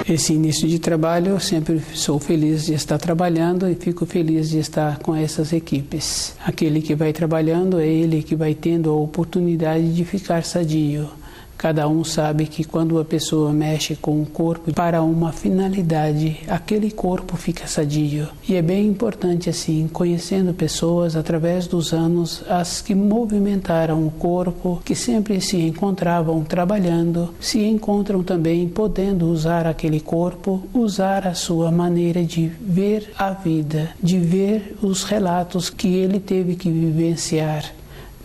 Esse início de trabalho, eu sempre sou feliz de estar trabalhando e fico feliz de estar com essas equipes. Aquele que vai trabalhando é ele que vai tendo a oportunidade de ficar sadio. Cada um sabe que quando a pessoa mexe com o corpo para uma finalidade, aquele corpo fica sadio. E é bem importante assim, conhecendo pessoas através dos anos, as que movimentaram o corpo, que sempre se encontravam trabalhando, se encontram também podendo usar aquele corpo, usar a sua maneira de ver a vida, de ver os relatos que ele teve que vivenciar.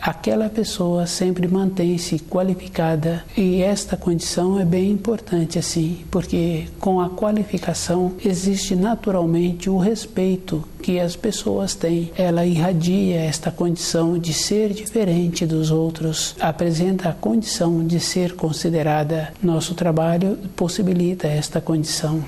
Aquela pessoa sempre mantém-se qualificada e esta condição é bem importante assim, porque com a qualificação existe naturalmente o respeito que as pessoas têm. Ela irradia esta condição de ser diferente dos outros, apresenta a condição de ser considerada. Nosso trabalho possibilita esta condição.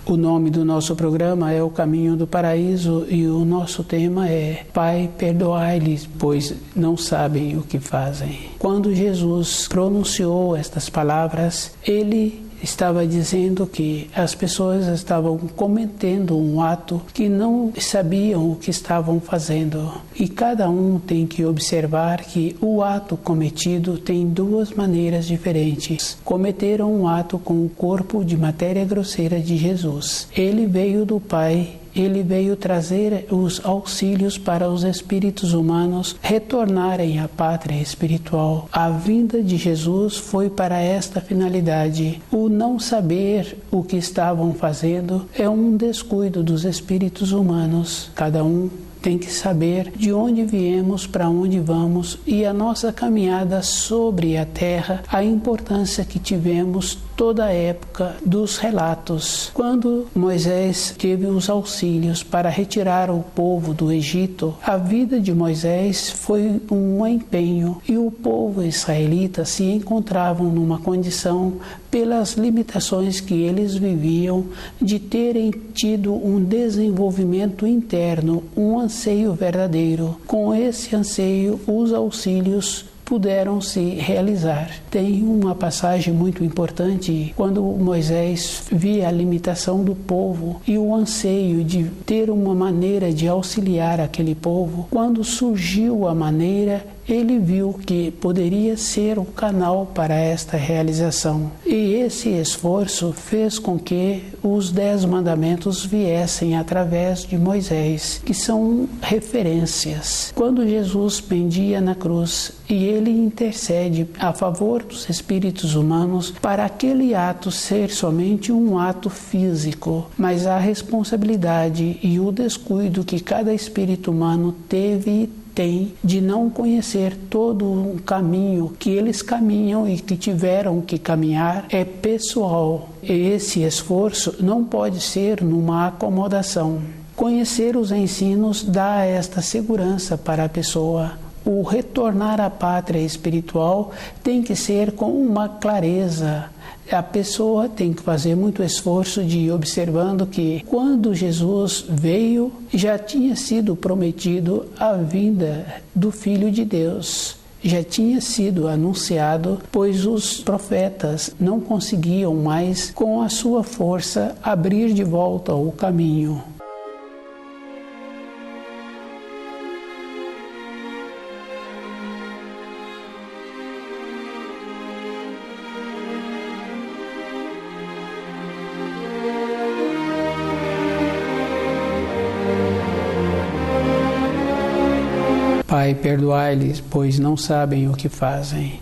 O nome do nosso programa é O Caminho do Paraíso e o nosso tema é Pai, perdoai-lhes, pois não sabem o que fazem. Quando Jesus pronunciou estas palavras, ele estava dizendo que as pessoas estavam cometendo um ato que não sabiam o que estavam fazendo. E cada um tem que observar que o ato cometido tem duas maneiras diferentes. Cometeram um ato com o corpo de matéria grosseira de Jesus. Ele veio do Pai. Ele veio trazer os auxílios para os espíritos humanos retornarem à pátria espiritual. A vinda de Jesus foi para esta finalidade. O não saber o que estavam fazendo é um descuido dos espíritos humanos. Cada um tem que saber de onde viemos, para onde vamos e a nossa caminhada sobre a terra, a importância que tivemos toda a época dos relatos. Quando Moisés teve os auxílios para retirar o povo do Egito, a vida de Moisés foi um empenho e o povo israelita se encontravam numa condição, pelas limitações que eles viviam, de terem tido um desenvolvimento interno, um anseio verdadeiro. Com esse anseio, os auxílios puderam se realizar. Tem uma passagem muito importante quando Moisés via a limitação do povo e o anseio de ter uma maneira de auxiliar aquele povo. Quando surgiu a maneira, ele viu que poderia ser o canal para esta realização. E esse esforço fez com que os 10 mandamentos viessem através de Moisés, que são referências. Quando Jesus pendia na cruz e ele intercede a favor dos espíritos humanos para aquele ato ser somente um ato físico, mas a responsabilidade e o descuido que cada espírito humano teve tem de não conhecer todo um caminho que eles caminham e que tiveram que caminhar é pessoal. E esse esforço não pode ser numa acomodação. Conhecer os ensinos dá esta segurança para a pessoa. O retornar à pátria espiritual tem que ser com uma clareza. A pessoa tem que fazer muito esforço de ir observando que quando Jesus veio, já tinha sido prometido a vinda do Filho de Deus. Já tinha sido anunciado, pois os profetas não conseguiam mais, com a sua força, abrir de volta o caminho. Pai, perdoai-lhes, pois não sabem o que fazem.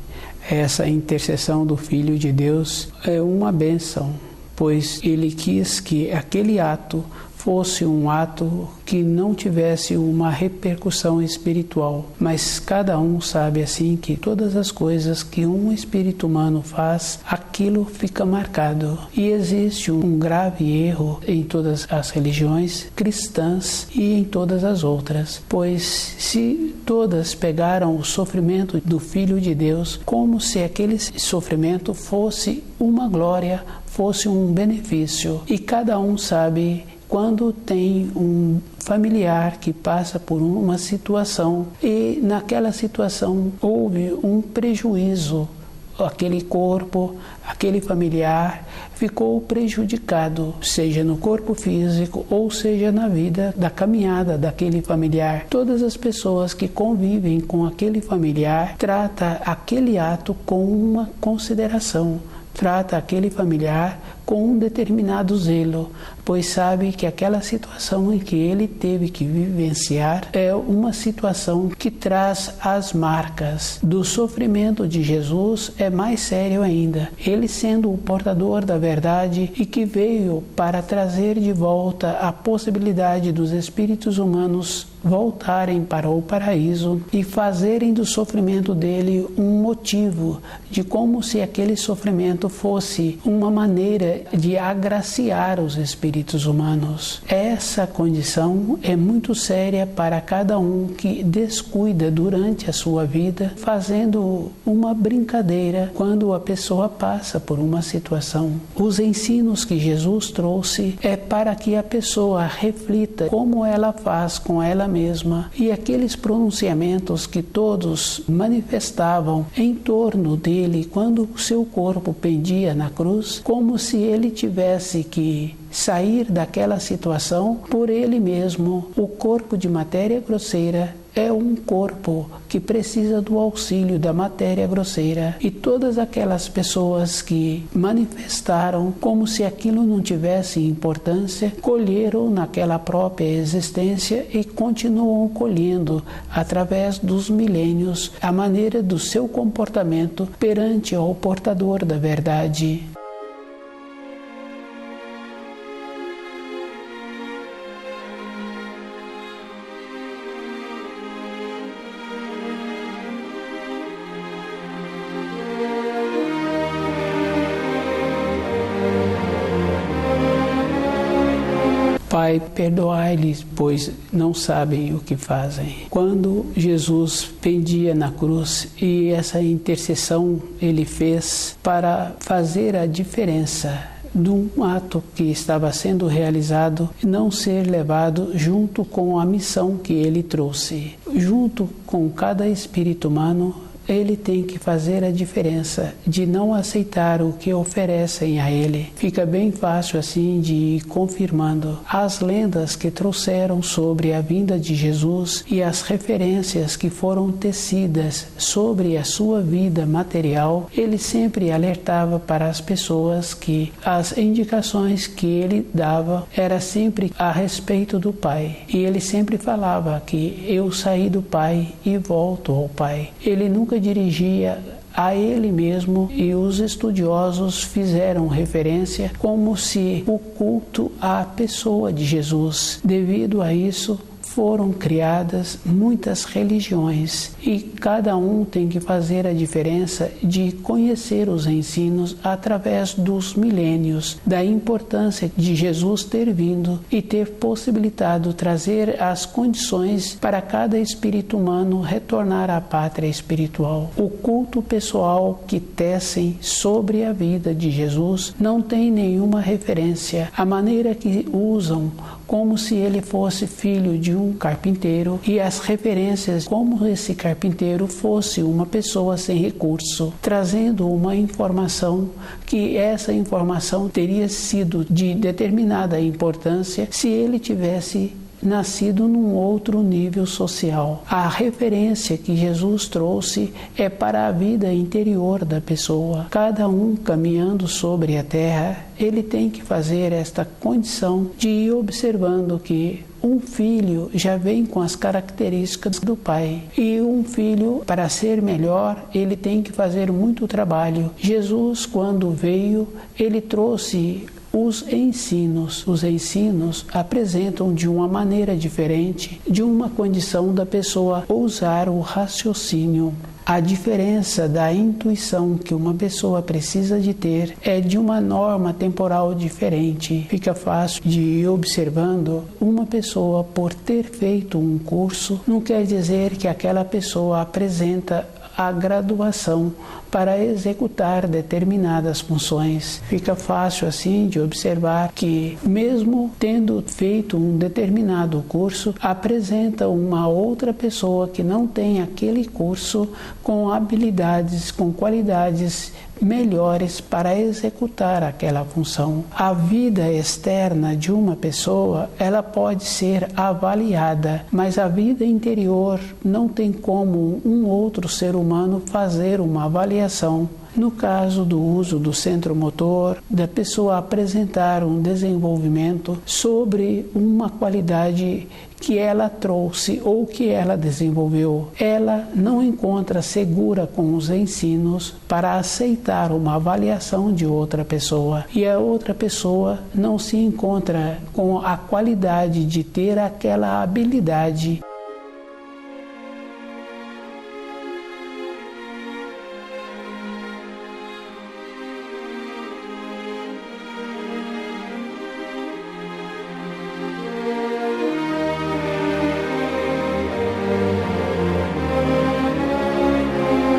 Essa intercessão do Filho de Deus é uma bênção, pois ele quis que aquele ato fosse um ato que não tivesse uma repercussão espiritual, mas cada um sabe assim que todas as coisas que um espírito humano faz, aquilo fica marcado. E existe um grave erro em todas as religiões cristãs e em todas as outras, pois se todas pegaram o sofrimento do Filho de Deus como se aquele sofrimento fosse uma glória, fosse um benefício, e cada um sabe quando tem um familiar que passa por uma situação e naquela situação houve um prejuízo, aquele corpo, aquele familiar ficou prejudicado, seja no corpo físico ou seja na vida da caminhada daquele familiar. Todas as pessoas que convivem com aquele familiar tratam aquele ato com uma consideração, trata aquele familiar com um determinado zelo, pois sabe que aquela situação em que ele teve que vivenciar é uma situação que traz as marcas do sofrimento de Jesus. É mais sério ainda, ele sendo o portador da verdade e que veio para trazer de volta a possibilidade dos espíritos humanos voltarem para o paraíso e fazerem do sofrimento dele um motivo de como se aquele sofrimento fosse uma maneira de agraciar os espíritos humanos. Essa condição é muito séria para cada um que descuida durante a sua vida, fazendo uma brincadeira quando a pessoa passa por uma situação. Os ensinos que Jesus trouxe é para que a pessoa reflita como ela faz com ela mesma, e aqueles pronunciamentos que todos manifestavam em torno dele quando o seu corpo pendia na cruz, como se ele tivesse que sair daquela situação por ele mesmo. O corpo de matéria grosseira é um corpo que precisa do auxílio da matéria grosseira, e todas aquelas pessoas que manifestaram como se aquilo não tivesse importância, colheram naquela própria existência e continuam colhendo através dos milênios a maneira do seu comportamento perante ao portador da verdade. Pai, perdoai-lhes, pois não sabem o que fazem. Quando Jesus pendia na cruz, e essa intercessão ele fez para fazer a diferença de um ato que estava sendo realizado não ser levado junto com a missão que ele trouxe. Junto com cada espírito humano, ele tem que fazer a diferença de não aceitar o que oferecem a ele. Fica bem fácil assim de ir confirmando as lendas que trouxeram sobre a vinda de Jesus e as referências que foram tecidas sobre a sua vida material. Ele sempre alertava para as pessoas que as indicações que ele dava era sempre a respeito do Pai. E ele sempre falava que eu saí do Pai e volto ao Pai. Ele nunca dirigia a ele mesmo, e os estudiosos fizeram referência como se o culto à pessoa de Jesus. Devido a isso, foram criadas muitas religiões, e cada um tem que fazer a diferença de conhecer os ensinos através dos milênios, da importância de Jesus ter vindo e ter possibilitado trazer as condições para cada espírito humano retornar à pátria espiritual. O culto pessoal que tecem sobre a vida de Jesus não tem nenhuma referência. A maneira que usam como se ele fosse filho de um carpinteiro, e as referências como esse carpinteiro fosse uma pessoa sem recurso, trazendo uma informação que essa informação teria sido de determinada importância se ele tivesse nascido num outro nível social. A referência que Jesus trouxe é para a vida interior da pessoa. Cada um caminhando sobre a terra, ele tem que fazer esta condição de ir observando que um filho já vem com as características do pai, e um filho, para ser melhor, ele tem que fazer muito trabalho. Jesus, quando veio, ele trouxe os ensinos apresentam de uma maneira diferente, de uma condição da pessoa usar o raciocínio. A diferença da intuição que uma pessoa precisa de ter é de uma norma temporal diferente. Fica fácil de ir observando uma pessoa por ter feito um curso, não quer dizer que aquela pessoa apresenta a graduação para executar determinadas funções. Fica fácil assim de observar que, mesmo tendo feito um determinado curso, apresenta uma outra pessoa que não tem aquele curso com habilidades, com qualidades melhores para executar aquela função. A vida externa de uma pessoa, ela pode ser avaliada, mas a vida interior não tem como um outro ser humano fazer uma avaliação. No caso do uso do centro motor, da pessoa apresentar um desenvolvimento sobre uma qualidade que ela trouxe ou que ela desenvolveu, ela não encontra segura com os ensinos para aceitar uma avaliação de outra pessoa. E a outra pessoa não se encontra com a qualidade de ter aquela habilidade.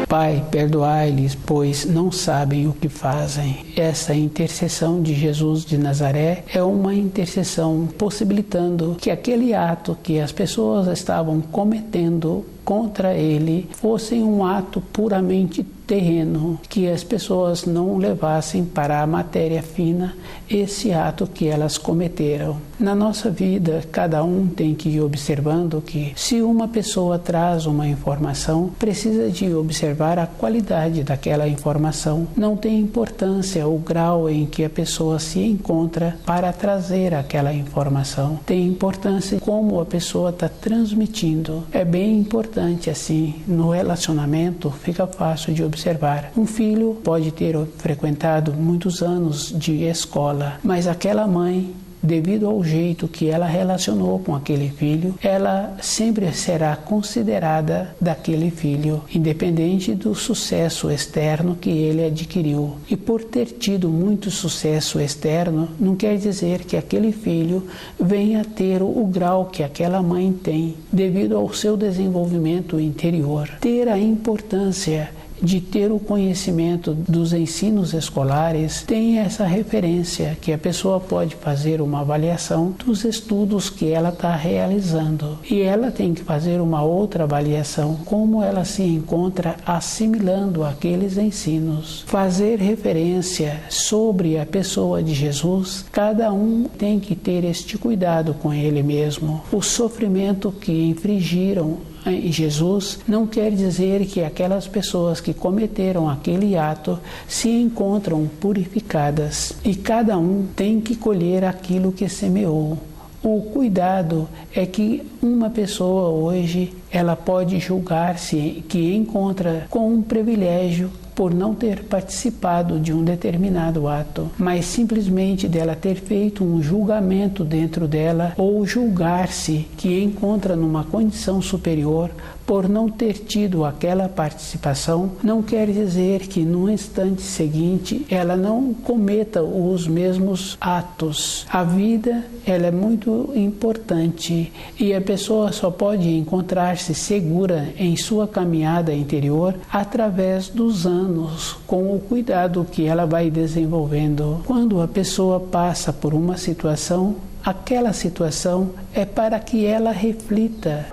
Pai, perdoai-lhes, pois não sabem o que fazem. Essa intercessão de Jesus de Nazaré é uma intercessão possibilitando que aquele ato que as pessoas estavam cometendo contra ele fosse um ato puramente terreno, que as pessoas não levassem para a matéria fina esse ato que elas cometeram. Na nossa vida, cada um tem que ir observando que, se uma pessoa traz uma informação, precisa de observar a qualidade daquela informação. Não tem importância o grau em que a pessoa se encontra para trazer aquela informação. Tem importância como a pessoa está transmitindo. É bem importante assim, no relacionamento fica fácil de observar. Um filho pode ter frequentado muitos anos de escola, mas aquela mãe, devido ao jeito que ela relacionou com aquele filho, ela sempre será considerada daquele filho, independente do sucesso externo que ele adquiriu. E por ter tido muito sucesso externo, não quer dizer que aquele filho venha ter o grau que aquela mãe tem, devido ao seu desenvolvimento interior. Ter a importância de ter o conhecimento dos ensinos escolares, tem essa referência que a pessoa pode fazer uma avaliação dos estudos que ela está realizando. E ela tem que fazer uma outra avaliação, como ela se encontra assimilando aqueles ensinos. Fazer referência sobre a pessoa de Jesus, cada um tem que ter este cuidado com ele mesmo. O sofrimento que infligiram em Jesus não quer dizer que aquelas pessoas que cometeram aquele ato se encontram purificadas, e cada um tem que colher aquilo que semeou. O cuidado é que uma pessoa hoje ela pode julgar-se que encontra com um privilégio por não ter participado de um determinado ato, mas simplesmente dela ter feito um julgamento dentro dela, ou julgar-se que encontra numa condição superior por não ter tido aquela participação, não quer dizer que no instante seguinte ela não cometa os mesmos atos. A vida, ela é muito importante e a pessoa só pode encontrar-se segura em sua caminhada interior através dos anos, com o cuidado que ela vai desenvolvendo. Quando a pessoa passa por uma situação, aquela situação é para que ela reflita.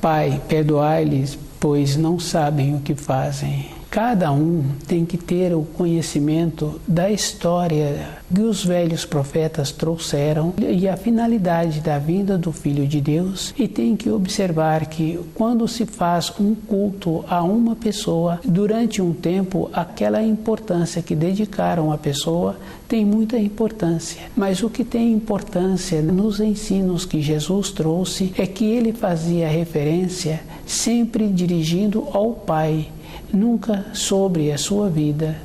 Pai, perdoai-lhes, pois não sabem o que fazem. Cada um tem que ter o conhecimento da história que os velhos profetas trouxeram e a finalidade da vinda do Filho de Deus, e tem que observar que quando se faz um culto a uma pessoa, durante um tempo, aquela importância que dedicaram à pessoa tem muita importância. Mas o que tem importância nos ensinos que Jesus trouxe é que ele fazia referência sempre dirigindo ao Pai, nunca sobre a sua vida.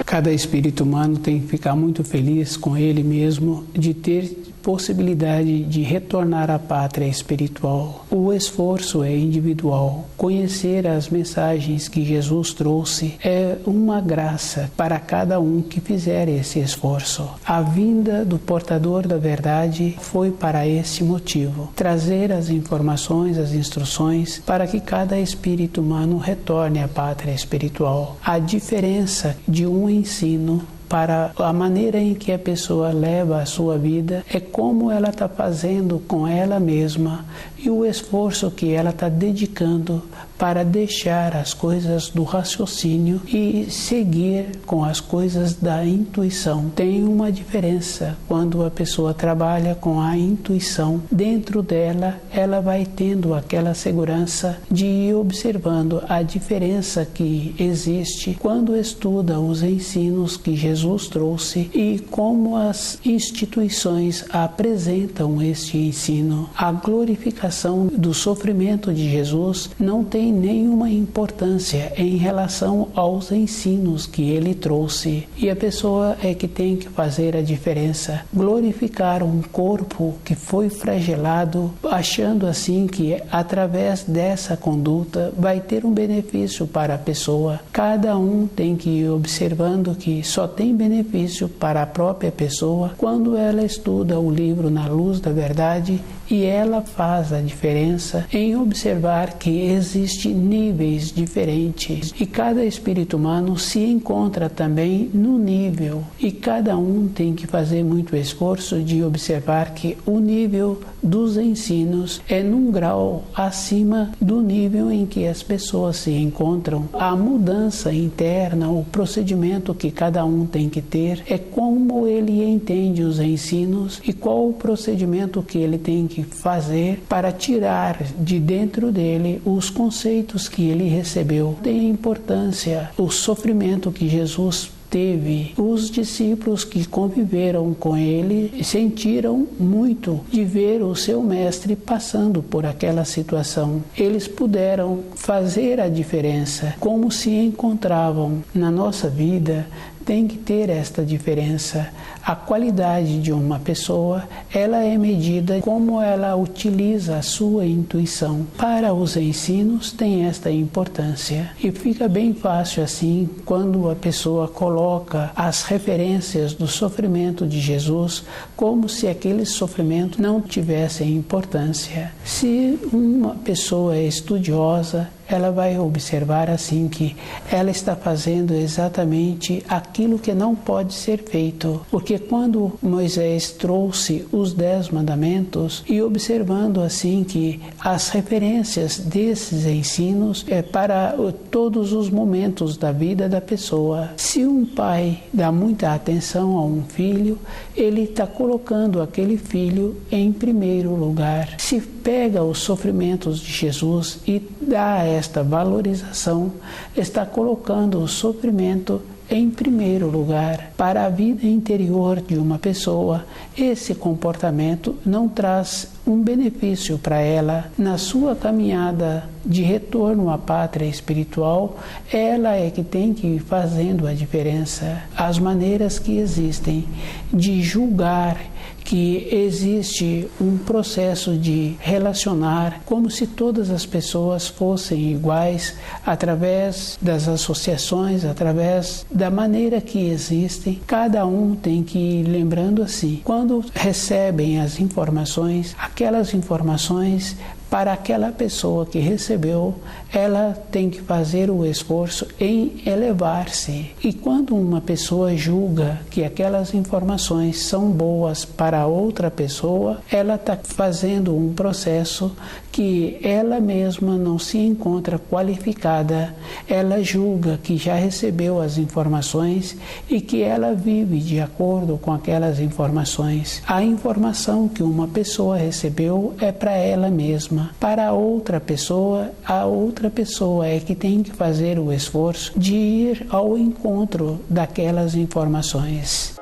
Cada espírito humano tem que ficar muito feliz com ele mesmo de ter possibilidade de retornar à pátria espiritual. O esforço é individual. Conhecer as mensagens que Jesus trouxe é uma graça para cada um que fizer esse esforço. A vinda do portador da verdade foi para esse motivo: trazer as informações, as instruções para que cada espírito humano retorne à pátria espiritual. A diferença de um ensino para a maneira em que a pessoa leva a sua vida é como ela está fazendo com ela mesma e o esforço que ela está dedicando para deixar as coisas do raciocínio e seguir com as coisas da intuição. Tem uma diferença quando a pessoa trabalha com a intuição. Dentro dela, ela vai tendo aquela segurança de ir observando a diferença que existe quando estuda os ensinos que Jesus trouxe e como as instituições apresentam este ensino. A glorificação do sofrimento de Jesus não tem nenhuma importância em relação aos ensinos que ele trouxe. E a pessoa é que tem que fazer a diferença. Glorificar um corpo que foi flagelado, achando assim que através dessa conduta vai ter um benefício para a pessoa. Cada um tem que ir observando que só tem benefício para a própria pessoa quando ela estuda o livro na luz da verdade, e ela faz a diferença em observar que existem níveis diferentes e cada espírito humano se encontra também no nível, e cada um tem que fazer muito esforço de observar que o nível dos ensinos é num grau acima do nível em que as pessoas se encontram. A mudança interna, o procedimento que cada um tem que ter é como ele entende os ensinos e qual o procedimento que ele tem que fazer para tirar de dentro dele os conceitos que ele recebeu. Tem importância o sofrimento que Jesus teve. Os discípulos que conviveram com ele sentiram muito de ver o seu mestre passando por aquela situação. Eles puderam fazer a diferença. Como se encontravam na nossa vida, tem que ter esta diferença. A qualidade de uma pessoa, ela é medida como ela utiliza a sua intuição. Para os ensinos tem esta importância e fica bem fácil assim quando a pessoa coloca as referências do sofrimento de Jesus como se aquele sofrimento não tivesse importância. Se uma pessoa é estudiosa, ela vai observar assim que ela está fazendo exatamente aquilo que não pode ser feito. Porque quando Moisés trouxe os 10 mandamentos e observando assim que as referências desses ensinos é para todos os momentos da vida da pessoa. Se um pai dá muita atenção a um filho, ele está colocando aquele filho em primeiro lugar. Se pega os sofrimentos de Jesus e dá esta valorização, está colocando o sofrimento em primeiro lugar. Para a vida interior de uma pessoa, esse comportamento não traz um benefício para ela. Na sua caminhada de retorno à pátria espiritual, ela é que tem que ir fazendo a diferença. As maneiras que existem de julgar que existe um processo de relacionar como se todas as pessoas fossem iguais através das associações, através da maneira que existem. Cada um tem que ir lembrando assim, quando recebem as informações, aquelas informações para aquela pessoa que recebeu, ela tem que fazer o esforço em elevar-se. E quando uma pessoa julga que aquelas informações são boas para outra pessoa, ela está fazendo um processo que ela mesma não se encontra qualificada. Ela julga que já recebeu as informações e que ela vive de acordo com aquelas informações. A informação que uma pessoa recebeu é para ela mesma. Para outra pessoa, a outra pessoa é que tem que fazer o esforço de ir ao encontro daquelas informações.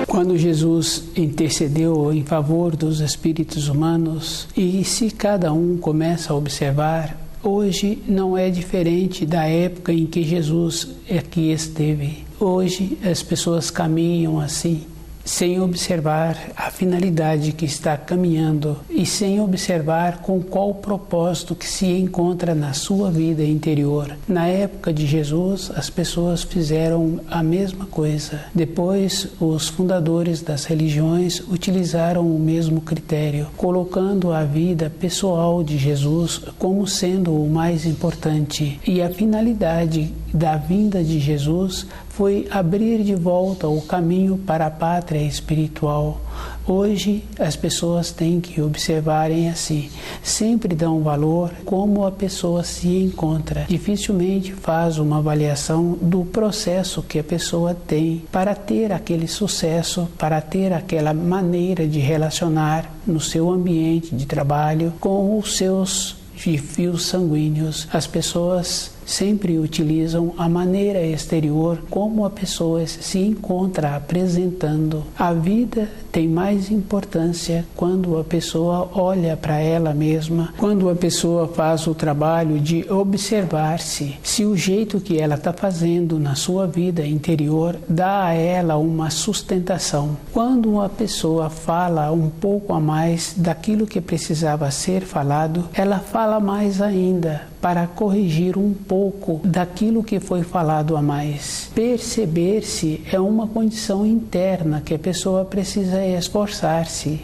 Quando Jesus intercedeu em favor dos espíritos humanos, e se cada um começa a observar, hoje não é diferente da época em que Jesus aqui esteve. Hoje as pessoas caminham assim, sem observar a finalidade que está caminhando e sem observar com qual propósito que se encontra na sua vida interior. Na época de Jesus, as pessoas fizeram a mesma coisa. Depois, os fundadores das religiões utilizaram o mesmo critério, colocando a vida pessoal de Jesus como sendo o mais importante. E a finalidade da vinda de Jesus foi abrir de volta o caminho para a pátria espiritual. Hoje as pessoas têm que observarem assim, sempre dão valor como a pessoa se encontra. Dificilmente faz uma avaliação do processo que a pessoa tem para ter aquele sucesso, para ter aquela maneira de relacionar no seu ambiente de trabalho com os seus fios sanguíneos. As pessoas sempre utilizam a maneira exterior como a pessoa se encontra apresentando. A vida tem mais importância quando a pessoa olha para ela mesma, quando a pessoa faz o trabalho de observar-se, se o jeito que ela está fazendo na sua vida interior dá a ela uma sustentação. Quando a pessoa fala um pouco a mais daquilo que precisava ser falado, ela fala mais ainda para corrigir um pouco daquilo que foi falado a mais. Perceber-se é uma condição interna que a pessoa precisa esforçar-se.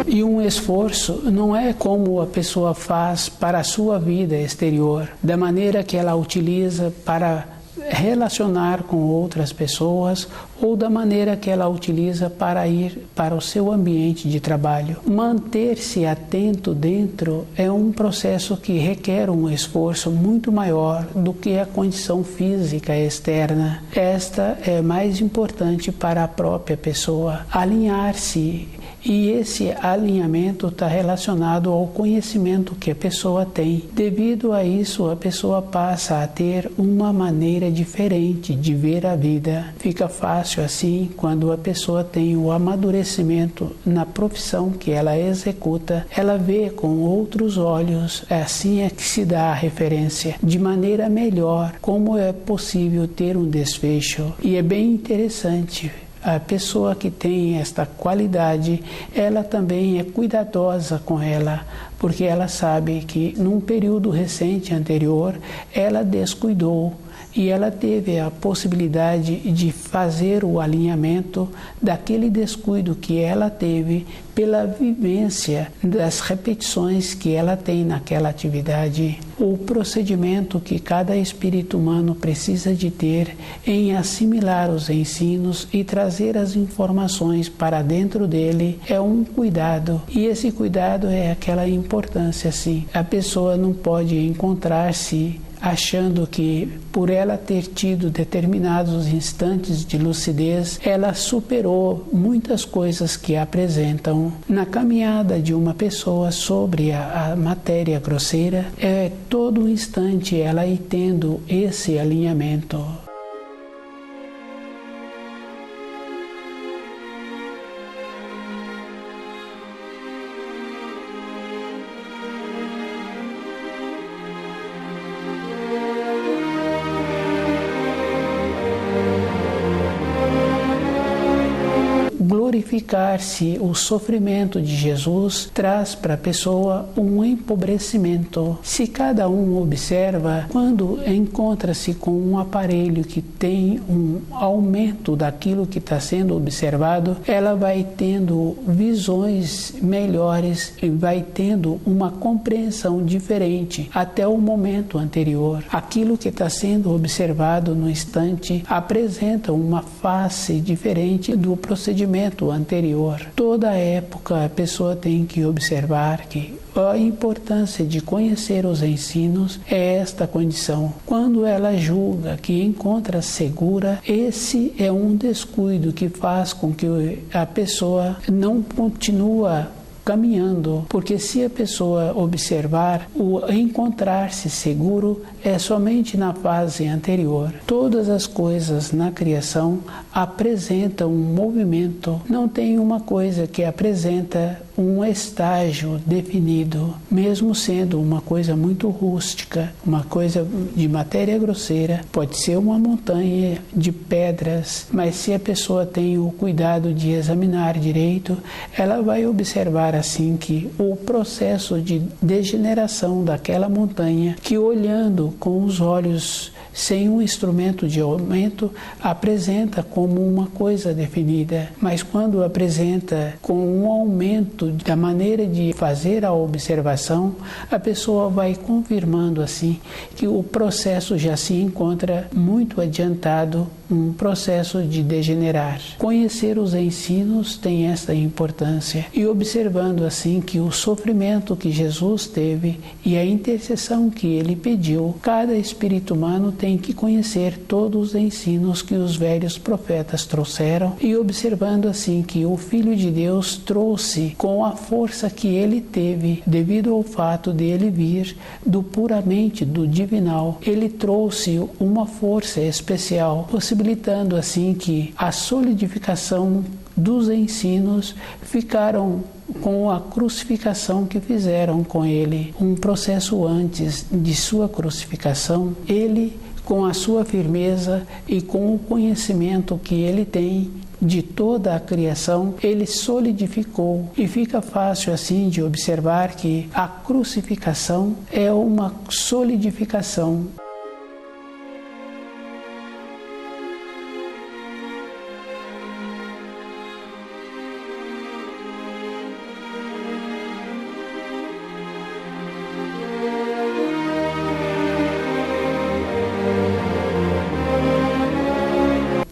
E um esforço não é como a pessoa faz para a sua vida exterior, da maneira que ela utiliza para relacionar com outras pessoas ou da maneira que ela utiliza para ir para o seu ambiente de trabalho. Manter-se atento dentro é um processo que requer um esforço muito maior do que a condição física externa. Esta é mais importante para a própria pessoa. Alinhar-se. E esse alinhamento está relacionado ao conhecimento que a pessoa tem. Devido a isso, a pessoa passa a ter uma maneira diferente de ver a vida. Fica fácil assim quando a pessoa tem o amadurecimento na profissão que ela executa. Ela vê com outros olhos, assim é que se dá a referência, de maneira melhor como é possível ter um desfecho. E é bem interessante. A pessoa que tem esta qualidade, ela também é cuidadosa com ela, porque ela sabe que num período recente anterior, ela descuidou e ela teve a possibilidade de fazer o alinhamento daquele descuido que ela teve pela vivência das repetições que ela tem naquela atividade. O procedimento que cada espírito humano precisa de ter em assimilar os ensinos e trazer as informações para dentro dele é um cuidado. E esse cuidado é aquela importância, sim. A pessoa não pode encontrar-se achando que, por ela ter tido determinados instantes de lucidez, ela superou muitas coisas que apresentam. Na caminhada de uma pessoa sobre a matéria grosseira, é todo instante ela ir tendo esse alinhamento. Glorificar-se o sofrimento de Jesus traz para a pessoa um empobrecimento. Se cada um observa, quando encontra-se com um aparelho que tem um aumento daquilo que está sendo observado, ela vai tendo visões melhores e vai tendo uma compreensão diferente até o momento anterior. Aquilo que está sendo observado no instante apresenta uma face diferente do procedimento anterior. Toda época a pessoa tem que observar que a importância de conhecer os ensinos é esta condição. Quando ela julga que encontra segura, esse é um descuido que faz com que a pessoa não continue caminhando, porque se a pessoa observar, o encontrar-se seguro é somente na fase anterior. Todas as coisas na criação apresentam um movimento, não tem uma coisa que apresenta um estágio definido, mesmo sendo uma coisa muito rústica, uma coisa de matéria grosseira, pode ser uma montanha de pedras, mas se a pessoa tem o cuidado de examinar direito, ela vai observar assim que o processo de degeneração daquela montanha, que olhando com os olhos sem um instrumento de aumento, apresenta como uma coisa definida, mas quando apresenta com um aumento da maneira de fazer a observação, a pessoa vai confirmando assim que o processo já se encontra muito adiantado, um processo de degenerar. Conhecer os ensinos tem esta importância e observando assim que o sofrimento que Jesus teve e a intercessão que ele pediu, cada espírito humano tem que conhecer todos os ensinos que os velhos profetas trouxeram e observando assim que o Filho de Deus trouxe com a força que ele teve, devido ao fato de ele vir do puramente do divinal, ele trouxe uma força especial, possibilitando assim que a solidificação dos ensinos ficaram com a crucificação que fizeram com ele. Um processo antes de sua crucificação, ele, com a sua firmeza e com o conhecimento que ele tem de toda a criação, ele solidificou e fica fácil assim de observar que a crucificação é uma solidificação.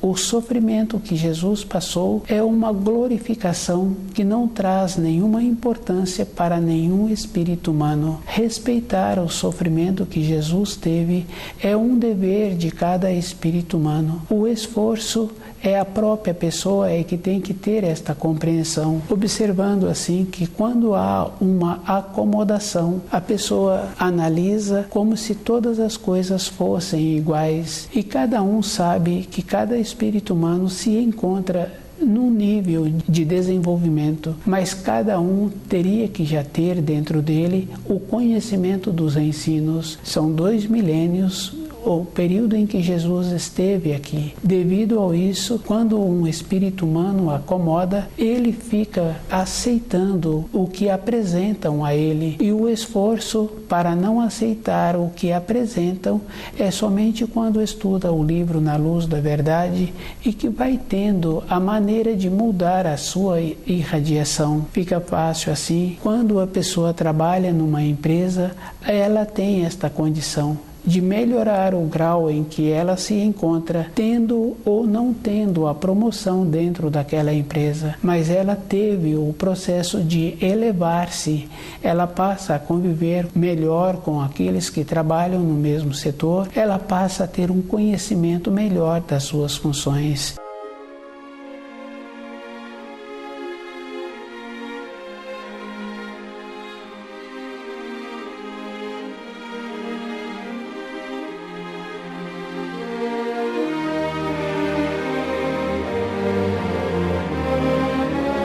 O sofrimento que Jesus passou é uma glorificação que não traz nenhuma importância para nenhum espírito humano. Respeitar o sofrimento que Jesus teve é um dever de cada espírito humano. O esforço é a própria pessoa que tem que ter esta compreensão, observando assim que quando há uma acomodação, a pessoa analisa como se todas as coisas fossem iguais e cada um sabe que cada espírito humano se encontra num nível de desenvolvimento, mas cada um teria que já ter dentro dele o conhecimento dos ensinos. São 2 milênios o período em que Jesus esteve aqui. Devido a isso, quando um espírito humano acomoda, ele fica aceitando o que apresentam a ele, e o esforço para não aceitar o que apresentam é somente quando estuda o livro na luz da verdade e que vai tendo a maneira de mudar a sua irradiação. Fica fácil assim. Quando a pessoa trabalha numa empresa, ela tem esta condição de melhorar o grau em que ela se encontra, tendo ou não tendo a promoção dentro daquela empresa, mas ela teve o processo de elevar-se, ela passa a conviver melhor com aqueles que trabalham no mesmo setor, ela passa a ter um conhecimento melhor das suas funções.